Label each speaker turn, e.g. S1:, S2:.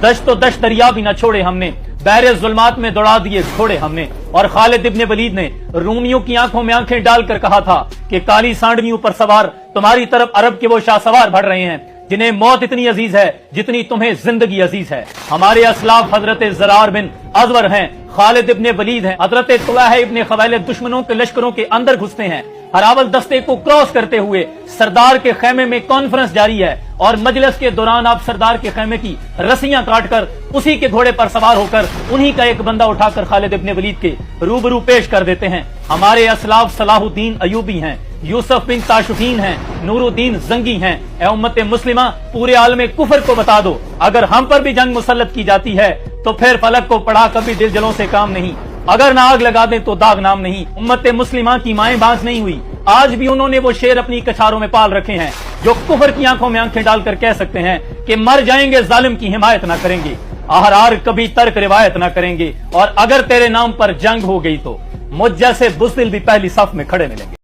S1: دشت و دشت دریا بھی نہ چھوڑے ہم نے، بحر ظلمات میں دوڑا دیے گھوڑے ہم نے۔ اور خالد ابن ولید نے رومیوں کی آنکھوں میں آنکھیں ڈال کر کہا تھا کہ کالی سانڈویوں پر سوار تمہاری طرف عرب کے وہ شاہ سوار بڑھ رہے ہیں جنہیں موت اتنی عزیز ہے جتنی تمہیں زندگی عزیز ہے۔ ہمارے اسلاف حضرت زرار بن ازور ہیں، خالد ابن ولید ہیں، حضرت طلحہ ابن خویلد دشمنوں کے لشکروں کے اندر گھستے ہیں۔ ہراول دستے کو کراس کرتے ہوئے سردار کے خیمے میں کانفرنس جاری ہے اور مجلس کے دوران آپ سردار کے خیمے کی رسیاں کاٹ کر اسی کے گھوڑے پر سوار ہو کر انہی کا ایک بندہ اٹھا کر خالد ابن ولید کے روبرو پیش کر دیتے ہیں۔ ہمارے اسلاف صلاح الدین ایوبی ہیں، یوسف بن تاشفین ہیں، نور الدین زنگی ہیں۔ اے امت مسلمہ، پورے عالم کفر کو بتا دو اگر ہم پر بھی جنگ مسلط کی جاتی ہے تو پھر فلک کو پڑھا کبھی دل جلوں سے کام نہیں، اگر نہ آگ لگا دیں تو داغ نام نہیں۔ امت مسلمہ کی مائیں باز نہیں ہوئی، آج بھی انہوں نے وہ شیر اپنی کچھاروں میں پال رکھے ہیں جو کفر کی آنکھوں میں آنکھیں ڈال کر کہہ سکتے ہیں کہ مر جائیں گے ظالم کی حمایت نہ کریں گے، احرار کبھی ترک روایت نہ کریں گے، اور اگر تیرے نام پر جنگ ہو گئی تو مجھ جیسے بزدل بھی پہلی صف میں کھڑے ملیں گے۔